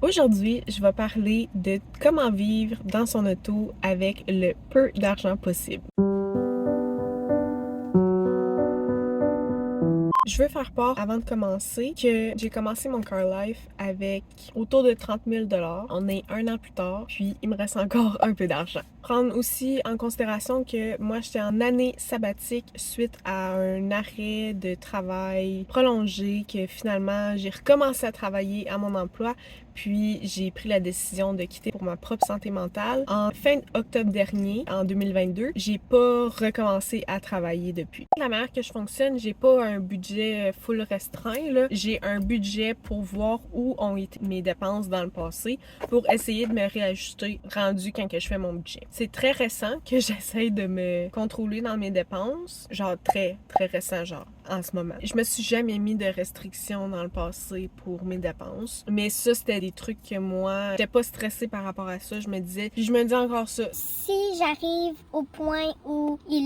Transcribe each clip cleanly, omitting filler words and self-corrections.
Aujourd'hui, je vais parler de comment vivre dans son auto avec le peu d'argent possible. Je veux faire part, avant de commencer, que j'ai commencé mon car life avec autour de 30 000 $. On est un an plus tard, puis il me reste encore un peu d'argent. Prendre aussi en considération que moi, j'étais en année sabbatique suite à un arrêt de travail prolongé, que finalement, j'ai recommencé à travailler à mon emploi, puis j'ai pris la décision de quitter pour ma propre santé mentale. En fin octobre dernier, en 2022, j'ai pas recommencé à travailler depuis. La manière que je fonctionne, j'ai pas un budget full restreint, là. J'ai un budget pour voir où ont été mes dépenses dans le passé pour essayer de me réajuster rendu quand que je fais mon budget. C'est très récent que j'essaye de me contrôler dans mes dépenses, genre très récent, genre en ce moment. Je me suis jamais mis de restrictions dans le passé pour mes dépenses, mais ça c'était des trucs que moi, j'étais pas stressée par rapport à ça. Je me disais, puis je me dis encore ça. Si j'arrive au point où il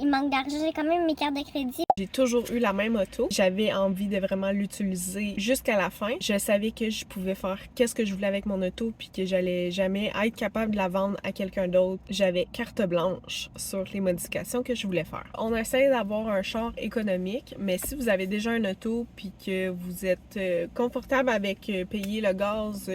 manque d'argent, j'ai quand même mes cartes de crédit. J'ai toujours eu la même auto. J'avais envie de vraiment l'utiliser jusqu'à la fin. Je savais que je pouvais faire qu'est-ce que je voulais avec mon auto puis que j'allais jamais être capable de la vendre à quelqu'un d'autre. J'avais carte blanche sur les modifications que je voulais faire. On essaie d'avoir un char économique, mais si vous avez déjà un auto puis que vous êtes confortable avec payer le gaz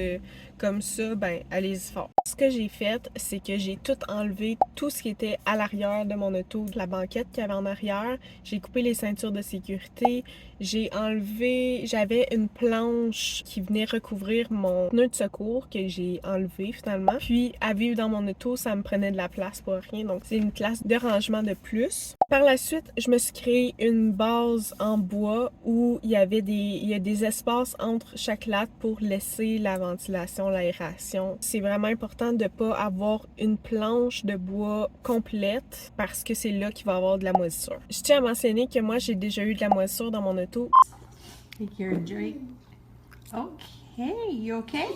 comme ça, ben allez-y fort. Ce que j'ai fait, c'est que j'ai tout enlevé, tout ce qui était à l'arrière de mon auto, de la banquette qu'il y avait en arrière. J'ai coupé les ceintures de sécurité. J'ai enlevé, j'avais une planche qui venait recouvrir mon pneu de secours que j'ai enlevé finalement. Puis à vivre dans mon auto, ça me prenait de la place pour rien. Donc c'est une place de rangement de plus. Par la suite, je me suis créé une base en bois où il y a des espaces entre chaque latte pour laisser la ventilation, l'aération. C'est vraiment important de pas avoir une planche de bois complète parce que c'est là qu'il va y avoir de la moisissure. Je tiens à mentionner que moi, j'ai déjà eu de la moisissure dans mon auto. Take your drink. Okay, you okay?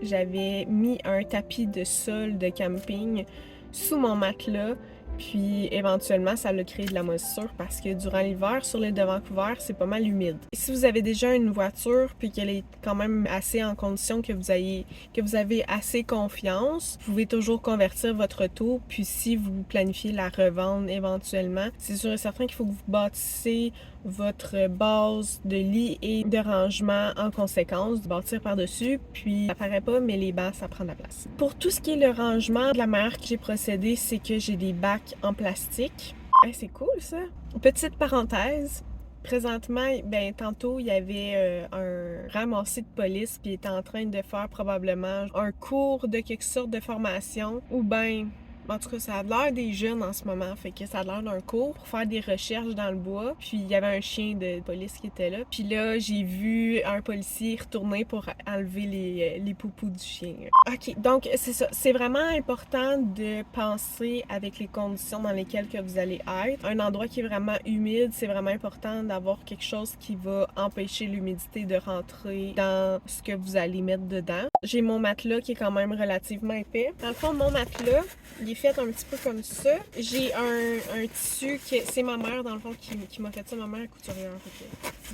J'avais mis un tapis de sol de camping sous mon matelas, puis éventuellement ça a créé de la moisissure parce que durant l'hiver sur l'île de Vancouver c'est pas mal humide. Si vous avez déjà une voiture puis qu'elle est quand même assez en condition que vous avez assez confiance, vous pouvez toujours convertir votre auto. Puis si vous planifiez la revendre éventuellement, c'est sûr et certain qu'il faut que vous bâtissez votre base de lit et de rangement en conséquence, de bâtir par-dessus, puis ça paraît pas, mais les bancs, ça prend de la place. Pour tout ce qui est le rangement, de la manière que j'ai procédé, c'est que j'ai des bacs en plastique. Hey, c'est cool ça! Petite parenthèse, présentement, ben tantôt, il y avait un ramassé de police puis il était en train de faire probablement un cours de quelque sorte de formation ou ben en tout cas, ça a l'air des jeunes en ce moment, fait que ça a l'air d'un cours pour faire des recherches dans le bois. Puis il y avait un chien de police qui était là. Puis là, j'ai vu un policier retourner pour enlever les poupous du chien. Ok, donc c'est ça. C'est vraiment important de penser avec les conditions dans lesquelles que vous allez être. Un endroit qui est vraiment humide, c'est vraiment important d'avoir quelque chose qui va empêcher l'humidité de rentrer dans ce que vous allez mettre dedans. J'ai mon matelas qui est quand même relativement épais. Dans le fond, mon matelas, il est fait un petit peu comme ça. J'ai un tissu que c'est ma mère dans le fond qui m'a fait ça. Ma mère est couturière.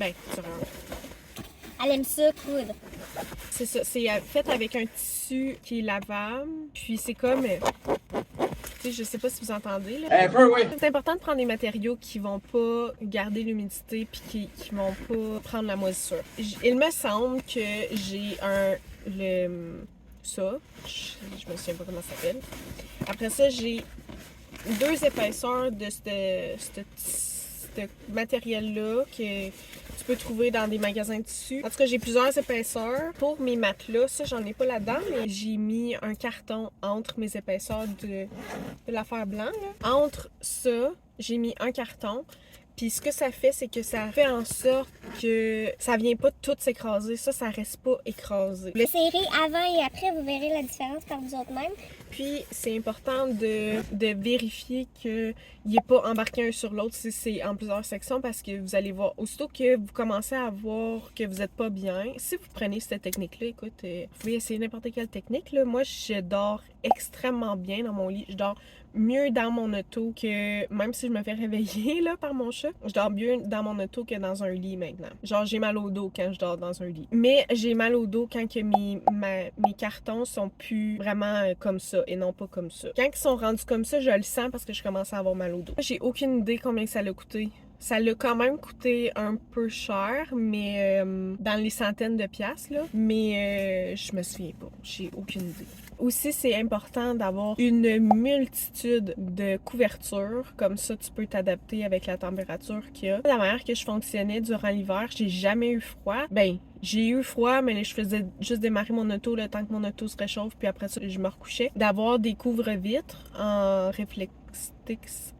Ben, couturière. Elle aime ça, coudre. C'est ça. C'est fait avec un tissu qui est lavable. Puis c'est comme... tu sais, je sais pas si vous entendez. Là. C'est important de prendre des matériaux qui vont pas garder l'humidité puis qui vont pas prendre la moisissure. Il me semble que j'ai ça. Je me souviens pas comment ça s'appelle. Après ça, j'ai 2 épaisseurs de ce matériel-là que tu peux trouver dans des magasins de tissus. En tout cas, j'ai plusieurs épaisseurs. Pour mes matelas, ça, j'en ai pas là-dedans, mais j'ai mis un carton entre mes épaisseurs de l'affaire blanc. Là. Entre ça, j'ai mis un carton. Puis ce que ça fait, c'est que ça fait en sorte que ça vient pas tout s'écraser. Ça reste pas écrasé. Serrez avant et après, vous verrez la différence par vous autres même. Puis c'est important de vérifier qu'il n'est pas embarqué un sur l'autre si c'est en plusieurs sections parce que vous allez voir, aussitôt que vous commencez à voir que vous n'êtes pas bien, si vous prenez cette technique-là, écoute, vous pouvez essayer n'importe quelle technique. Là. Moi, je dors extrêmement bien dans mon lit. Je dors mieux dans mon auto que, même si je me fais réveiller là, par mon chat, je dors mieux dans mon auto que dans un lit maintenant. Genre, j'ai mal au dos quand je dors dans un lit. Mais j'ai mal au dos quand que mes cartons sont plus vraiment comme ça et non pas comme ça. Quand ils sont rendus comme ça, je le sens parce que je commence à avoir mal au dos. J'ai aucune idée combien ça l'a coûté. Ça l'a quand même coûté un peu cher, mais dans les centaines de piastres, là. Mais je me souviens pas. J'ai aucune idée. Aussi, c'est important d'avoir une multitude de couvertures. Comme ça, tu peux t'adapter avec la température qu'il y a. La manière que je fonctionnais durant l'hiver, j'ai jamais eu froid. Ben, j'ai eu froid, mais je faisais juste démarrer mon auto le temps que mon auto se réchauffe, puis après ça, je me recouchais. D'avoir des couvre-vitres en Reflectix.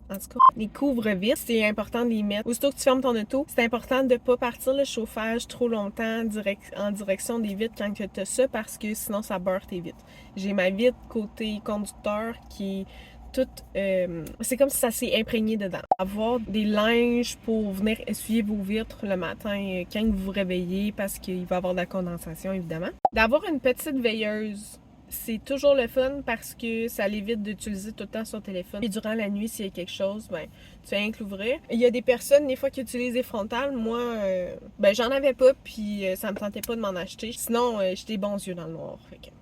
En tout cas, les couvre-vitres, c'est important de les mettre. Aussitôt que tu fermes ton auto, c'est important de ne pas partir le chauffage trop longtemps en direction des vitres quand tu as ça, parce que sinon ça beurre tes vitres. J'ai ma vitre côté conducteur qui est toute... c'est comme si ça s'est imprégné dedans. Avoir des linges pour venir essuyer vos vitres le matin quand vous vous réveillez, parce qu'il va y avoir de la condensation, évidemment. D'avoir une petite veilleuse. C'est toujours le fun parce que ça l'évite d'utiliser tout le temps son téléphone. Et durant la nuit, s'il y a quelque chose, ben, tu viens que l'ouvrir. Il y a des personnes, des fois, qui utilisent des frontales. Moi, ben, j'en avais pas, puis ça me tentait pas de m'en acheter. Sinon, j'ai des bons yeux dans le noir. Fait que...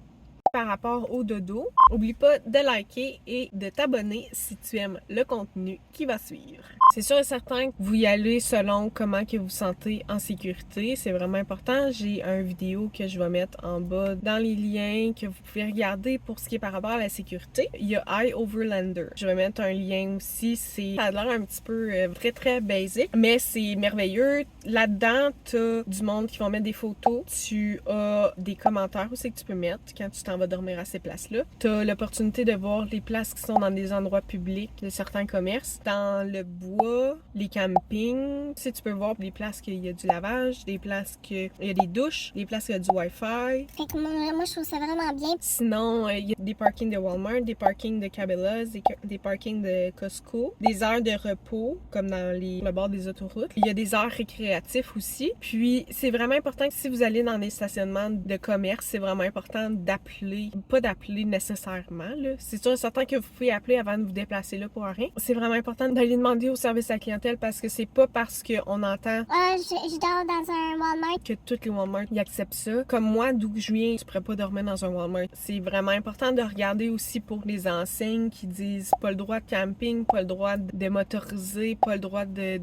Par rapport au dodo, n'oublie pas de liker et de t'abonner si tu aimes le contenu qui va suivre. C'est sûr et certain que vous y allez selon comment que vous vous sentez en sécurité. C'est vraiment important. J'ai une vidéo que je vais mettre en bas dans les liens que vous pouvez regarder pour ce qui est par rapport à la sécurité. Il y a iOverlander. Je vais mettre un lien aussi. Ça a l'air un petit peu très très basic, mais c'est merveilleux. Là-dedans, tu as du monde qui vont mettre des photos. Tu as des commentaires aussi que tu peux mettre quand tu t'en vas dormir à ces places-là. Tu as l'opportunité de voir les places qui sont dans des endroits publics de certains commerces. Dans le bois, les campings, tu sais, tu peux voir des places qu'il y a du lavage, des places qu'il y a des douches, des places qu'il y a du Wi-Fi. Fait que moi, je trouve ça vraiment bien. Sinon, il y a des parkings de Walmart, des parkings de Cabela's, des parkings de Costco, des aires de repos, comme dans le bord des autoroutes. Il y a des aires récréatifs aussi. Puis, c'est vraiment important que si vous allez dans des stationnements de commerce, c'est vraiment important d'appeler, pas d'appeler nécessairement, là. C'est sûr et certain que vous pouvez appeler avant de vous déplacer là pour rien. C'est vraiment important d'aller demander au service à la clientèle parce que c'est pas parce qu'on entend je dors dans un Walmart que tous les Walmart y acceptent ça. Comme moi, d'où je viens, tu pourrais pas dormir dans un Walmart. C'est vraiment important de regarder aussi pour les enseignes qui disent pas le droit de camping, pas le droit de motoriser, pas le droit de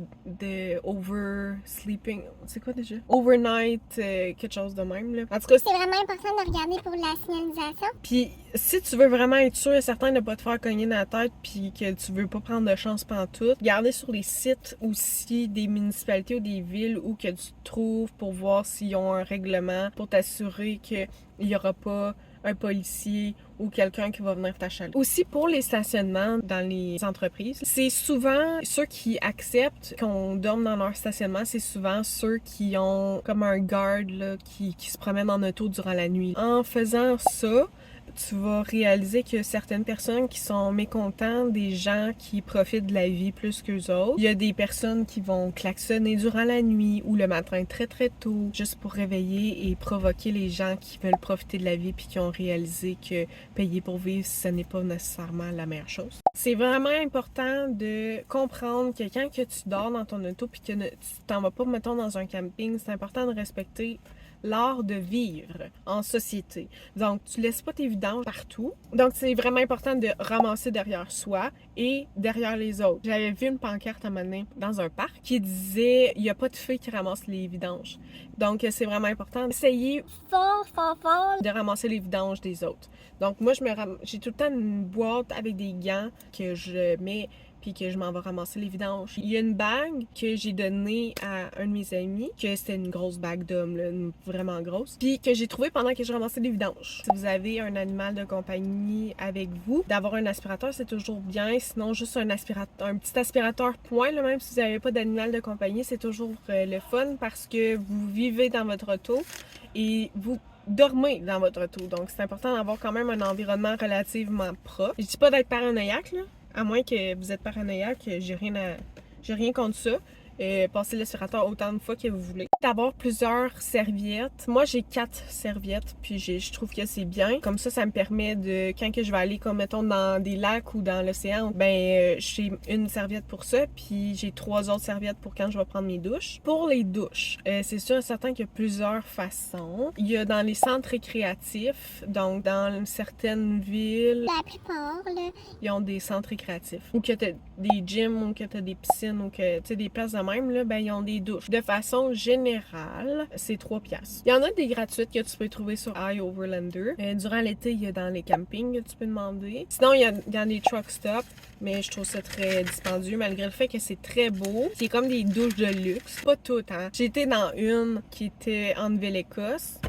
oversleeping. C'est quoi déjà? Overnight, quelque chose de même, là. En tout cas, c'est vraiment important de regarder pour la signalisation. puis si tu veux vraiment être sûr et certain de ne pas te faire cogner dans la tête puis que tu veux pas prendre de chance pantoute, regardez sur les sites aussi des municipalités ou des villes où que tu te trouves pour voir s'ils ont un règlement pour t'assurer qu'il n'y aura pas un policier ou quelqu'un qui va venir t'achaler. Aussi pour les stationnements dans les entreprises, c'est souvent ceux qui acceptent qu'on dorme dans leur stationnement, c'est souvent ceux qui ont comme un guard là, qui se promène en auto durant la nuit. En faisant ça, tu vas réaliser qu'il y a certaines personnes qui sont mécontentes des gens qui profitent de la vie plus qu'eux autres. Il y a des personnes qui vont klaxonner durant la nuit ou le matin très très tôt juste pour réveiller et provoquer les gens qui veulent profiter de la vie puis qui ont réalisé que payer pour vivre, ce n'est pas nécessairement la meilleure chose. C'est vraiment important de comprendre que quand que tu dors dans ton auto puis que tu t'en vas pas, mettons, dans un camping, c'est important de respecter l'art de vivre en société. Donc, tu laisses pas tes vidanges partout. Donc, c'est vraiment important de ramasser derrière soi et derrière les autres. J'avais vu une pancarte à un moment donné dans un parc qui disait « Il n'y a pas de filles qui ramassent les vidanges ». Donc, c'est vraiment important d'essayer fort de ramasser les vidanges des autres. Donc, moi, j'ai tout le temps une boîte avec des gants que je mets puis que je m'en vais ramasser les vidanges. Il y a une bague que j'ai donnée à un de mes amis, que c'était une grosse bague d'homme, là, vraiment grosse, puis que j'ai trouvée pendant que je ramassais les vidanges. Si vous avez un animal de compagnie avec vous, d'avoir un aspirateur, c'est toujours bien. Sinon, juste un petit aspirateur point, là, même si vous n'avez pas d'animal de compagnie, c'est toujours le fun parce que vous vivez dans votre auto et vous dormez dans votre auto. Donc, c'est important d'avoir quand même un environnement relativement propre. Je dis pas d'être paranoïaque, là. À moins que vous êtes paranoïaque, j'ai rien contre ça. passer l'aspirateur autant de fois que vous voulez. D'avoir plusieurs serviettes. Moi, j'ai 4 serviettes, puis je trouve que c'est bien. Comme ça me permet de, quand que je vais aller, comme mettons, dans des lacs ou dans l'océan, j'ai une serviette pour ça, puis j'ai 3 autres serviettes pour quand je vais prendre mes douches. Pour les douches, c'est sûr et certain qu'il y a plusieurs façons. Il y a dans les centres récréatifs, donc dans certaines villes, La plupart, là. ils ont des centres récréatifs. Ou que t'as des gyms, ou que t'as des piscines, ou que tu sais, des places de même, là, ils ont des douches. De façon générale, c'est 3 piastres. Il y en a des gratuites que tu peux trouver sur iOverlander. Durant l'été, il y a dans les campings que tu peux demander. Sinon, il y a dans les truck stops, mais je trouve ça très dispendieux, malgré le fait que c'est très beau. C'est comme des douches de luxe. Pas toutes, hein. J'ai été dans une qui était en Nouvelle-Écosse.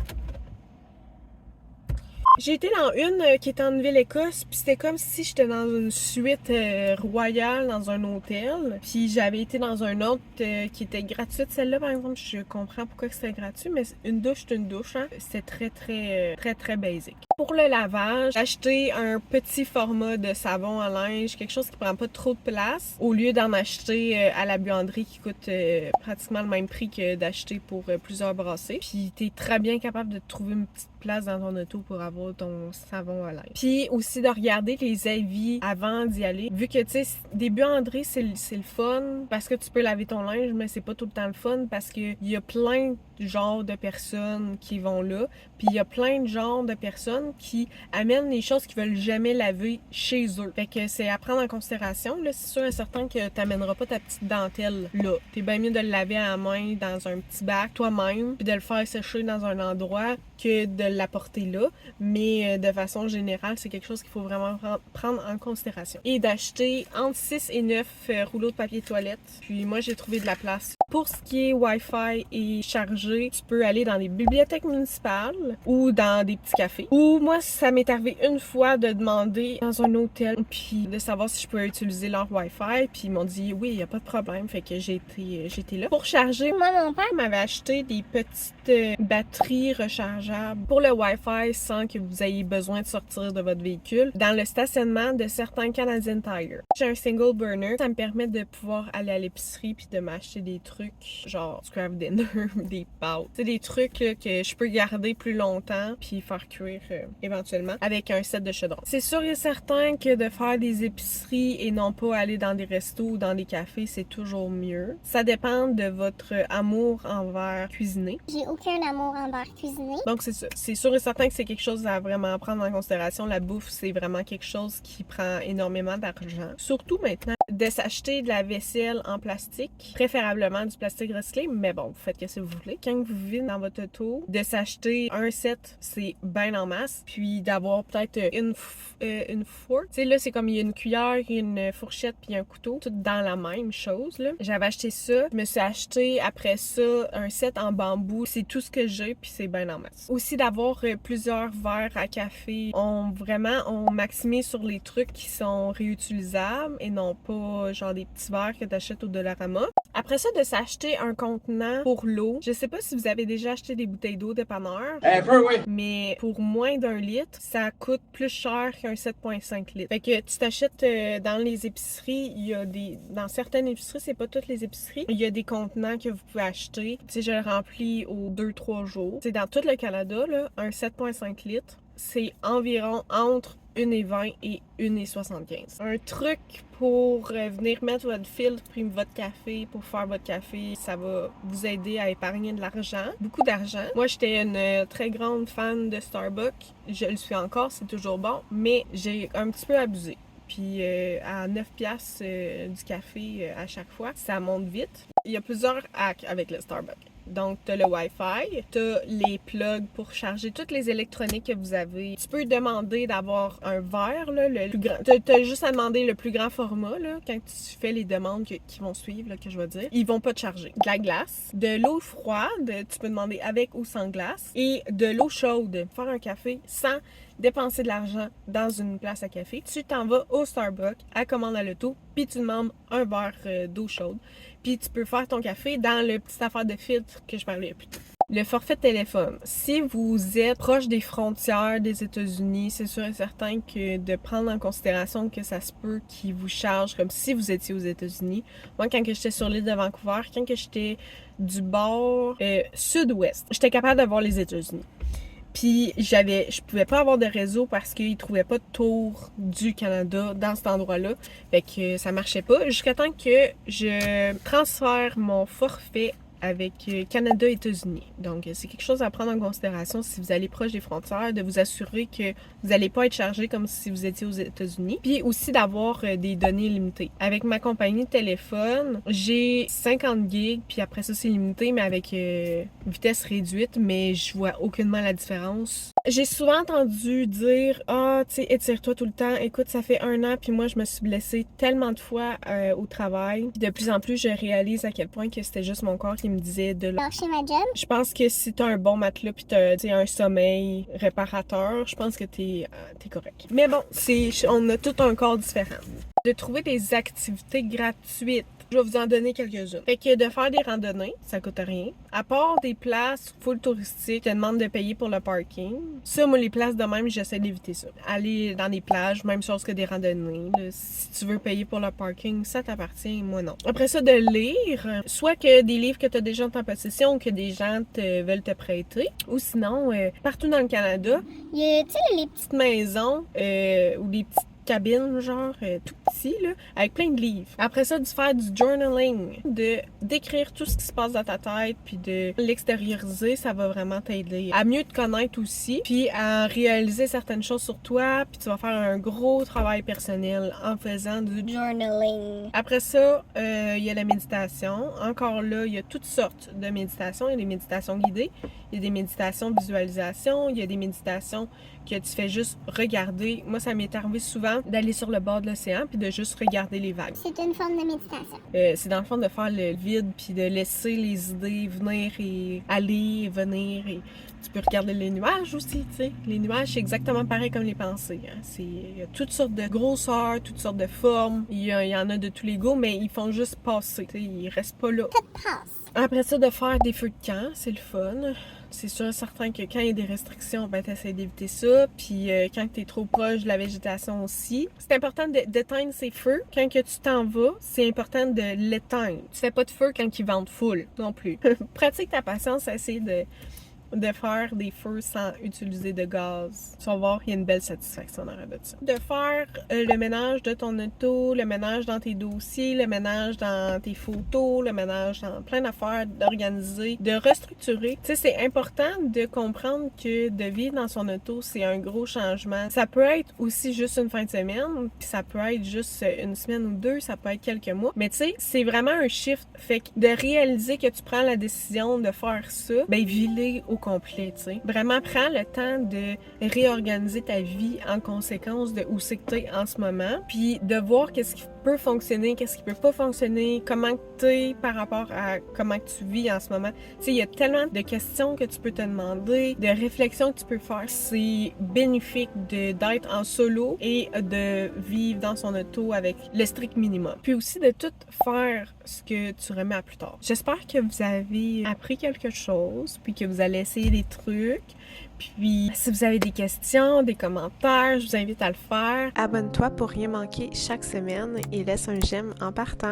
J'ai été dans une qui était en Nouvelle-Écosse, puis c'était comme si j'étais dans une suite royale dans un hôtel. Puis j'avais été dans un autre qui était gratuite. Celle-là, par exemple, je comprends pourquoi c'était gratuit, mais une douche, c'est une douche, hein. C'était très basic. Pour le lavage, j'ai acheté un petit format de savon à linge, quelque chose qui prend pas trop de place, au lieu d'en acheter à la buanderie qui coûte pratiquement le même prix que d'acheter pour plusieurs brassées. Puis t'es très bien capable de trouver une petite place dans ton auto pour avoir ton savon à linge. Puis aussi de regarder les avis avant d'y aller. Vu que, tu sais, des buanderies, c'est le fun parce que tu peux laver ton linge, mais c'est pas tout le temps le fun parce que il y a plein de genres de personnes qui vont là. Puis il y a plein de genres de personnes qui amènent les choses qu'ils veulent jamais laver chez eux. Fait que c'est à prendre en considération. Là, c'est sûr et certain que t'amèneras pas ta petite dentelle là. T'es bien mieux de le laver à la main dans un petit bac toi-même, puis de le faire sécher dans un endroit que de l'apporter là. Mais de façon générale, c'est quelque chose qu'il faut vraiment prendre en considération. Et d'acheter entre 6 et 9 rouleaux de papier toilette. Puis moi, j'ai trouvé de la place. Pour ce qui est Wi-Fi et chargé, tu peux aller dans des bibliothèques municipales ou dans des petits cafés. Ou moi, ça m'est arrivé une fois de demander dans un hôtel puis de savoir si je pouvais utiliser leur Wi-Fi. Puis ils m'ont dit oui, il n'y a pas de problème. Fait que j'ai été là. Pour charger, moi, mon père m'avait acheté des petites batteries rechargeables pour le Wi-Fi sans que vous ayez besoin de sortir de votre véhicule dans le stationnement de certains Canadian Tire. J'ai un single burner. Ça me permet de pouvoir aller à l'épicerie puis de m'acheter des trucs genre du craft dinner, des pâtes. C'est des trucs là, que je peux garder plus longtemps puis faire cuire éventuellement avec un set de chaudron. C'est sûr et certain que de faire des épiceries et non pas aller dans des restos ou dans des cafés, c'est toujours mieux. Ça dépend de votre amour envers cuisiner. J'ai aucun amour envers cuisiner. Donc c'est ça. C'est sûr et certain que c'est quelque chose à vraiment prendre en considération. La bouffe, c'est vraiment quelque chose qui prend énormément d'argent. Surtout maintenant, de s'acheter de la vaisselle en plastique, préférablement du plastique recyclé, mais bon, vous faites ce que vous voulez. Quand vous vivez dans votre auto, de s'acheter un set, c'est bien en masse, puis d'avoir peut-être une fourche. Tu sais, là, c'est comme il y a une cuillère, une fourchette, puis un couteau, tout dans la même chose, là. J'avais acheté ça, je me suis acheté après ça un set en bambou. C'est tout ce que j'ai, puis c'est bien en masse. Aussi d'avoir plusieurs verres à café. On maximise sur les trucs qui sont réutilisables et non pas genre des petits verres que t'achètes au Dollarama. Après ça, de s'acheter un contenant pour l'eau. Je sais pas si vous avez déjà acheté des bouteilles d'eau dépanneur. Oui. Mais pour moins d'1 litre, ça coûte plus cher qu'un 7,5 litres. Fait que tu t'achètes dans les épiceries, il y a dans certaines épiceries, c'est pas toutes les épiceries, il y a des contenants que vous pouvez acheter. Tu sais, je le remplis aux 2-3 jours. C'est dans tout le Canada, là, un 7,5 litres, c'est environ entre 1,20 et 1,75. Un truc pour venir mettre votre filtre puis votre café pour faire votre café, ça va vous aider à épargner de l'argent, beaucoup d'argent. Moi, j'étais une très grande fan de Starbucks. Je le suis encore, c'est toujours bon, mais j'ai un petit peu abusé. Puis à 9 piastres du café à chaque fois, ça monte vite. Il y a plusieurs hacks avec le Starbucks. Donc, tu as le Wi-Fi, tu as les plugs pour charger toutes les électroniques que vous avez. Tu peux demander d'avoir un verre, là, le plus grand. Tu as juste à demander le plus grand format, là, quand tu fais les demandes qui vont suivre, là, que je vais dire. Ils vont pas te charger. De la glace, de l'eau froide, tu peux demander avec ou sans glace, et de l'eau chaude. Faire un café sans dépenser de l'argent dans une place à café. Tu t'en vas au Starbucks, à commande à l'auto, puis tu demandes un verre d'eau chaude. Puis tu peux faire ton café dans le petit affaire de filtre que je parlais plus tôt. Le forfait de téléphone. Si vous êtes proche des frontières des États-Unis, c'est sûr et certain que de prendre en considération que ça se peut qu'ils vous chargent comme si vous étiez aux États-Unis. Moi, quand j'étais sur l'île de Vancouver, quand j'étais du bord sud-ouest, j'étais capable de voir les États-Unis. Puis je pouvais pas avoir de réseau parce qu'ils trouvaient pas de tour du Canada dans cet endroit-là. Fait que ça marchait pas jusqu'à temps que je transfère mon forfait avec Canada-États-Unis. Donc, c'est quelque chose à prendre en considération si vous allez proche des frontières, de vous assurer que vous n'allez pas être chargé comme si vous étiez aux États-Unis. Puis aussi d'avoir des données limitées. Avec ma compagnie de téléphone, j'ai 50 gigs, puis après ça, c'est limité, mais avec vitesse réduite, mais je vois aucunement la différence. J'ai souvent entendu dire « Ah, tu sais, étire-toi tout le temps. Écoute, ça fait 1 an, puis moi, je me suis blessée tellement de fois au travail. De plus en plus, je réalise à quel point que c'était juste mon corps qui me disait de lâcher ma job. Je pense que si t'as un bon matelas puis t'as un sommeil réparateur, je pense que t'es correct. Mais bon, on a tout un corps différent. De trouver des activités gratuites. Je vais vous en donner quelques-unes. Fait que de faire des randonnées, ça coûte rien. À part des places full touristiques, je te demande de payer pour le parking. Ça, moi, les places de même, j'essaie d'éviter ça. Aller dans des plages, même chose que des randonnées. Là, si tu veux payer pour le parking, ça t'appartient, moi non. Après ça, de lire, soit que des livres que tu as déjà en ta possession ou que des gens veulent te prêter. Ou sinon, partout dans le Canada, il y a, tu sais, les petites maisons ou des petites cabine, genre tout petit, là, avec plein de livres. Après ça, de faire du journaling, d'écrire tout ce qui se passe dans ta tête, puis de l'extérioriser, ça va vraiment t'aider à mieux te connaître aussi, puis à réaliser certaines choses sur toi, puis tu vas faire un gros travail personnel en faisant du journaling. Après ça, il y a la méditation. Encore là, il y a toutes sortes de méditations. Il y a des méditations guidées, il y a des méditations de visualisation, il y a des méditations que tu fais juste regarder. Moi, ça m'est arrivé souvent d'aller sur le bord de l'océan puis de juste regarder les vagues. C'est une forme de méditation. C'est dans le fond de faire le vide puis de laisser les idées venir et aller et venir. Et tu peux regarder les nuages aussi, tu sais. Les nuages, c'est exactement pareil comme les pensées. Hein. Il y a toutes sortes de grosseurs, toutes sortes de formes. Il y en a de tous les goûts, mais ils font juste passer. Tu sais, ils restent pas là. Ça te passe. Après ça, de faire des feux de camp, c'est le fun. C'est sûr et certain que quand il y a des restrictions, ben t'essaies d'éviter ça. Puis quand t'es trop proche de la végétation aussi. C'est important d'éteindre ces feux. Quand que tu t'en vas, c'est important de l'éteindre. Tu fais pas de feu quand il vente full non plus. Pratique ta patience, essaye de faire des feux sans utiliser de gaz. Tu vas voir, il y a une belle satisfaction en arrière de ça. De faire le ménage de ton auto, le ménage dans tes dossiers, le ménage dans tes photos, le ménage dans plein d'affaires, d'organiser, de restructurer. Tu sais, c'est important de comprendre que de vivre dans son auto, c'est un gros changement. Ça peut être aussi juste une fin de semaine, puis ça peut être juste une semaine ou deux, ça peut être quelques mois. Mais tu sais, c'est vraiment un shift. Fait que de réaliser que tu prends la décision de faire ça, ben vis-le au complet, tu sais. Vraiment, prends le temps de réorganiser ta vie en conséquence de où c'est que t'es en ce moment, puis de voir qu'est-ce qui peut fonctionner, qu'est-ce qui peut pas fonctionner, comment t'es par rapport à comment tu vis en ce moment. Tu sais, il y a tellement de questions que tu peux te demander, de réflexions que tu peux faire. C'est bénéfique d'être en solo et de vivre dans son auto avec le strict minimum. Puis aussi de tout faire ce que tu remets à plus tard. J'espère que vous avez appris quelque chose, puis que vous allez essayer des trucs. Puis, si vous avez des questions, des commentaires, je vous invite à le faire. Abonne-toi pour rien manquer chaque semaine et laisse un j'aime en partant.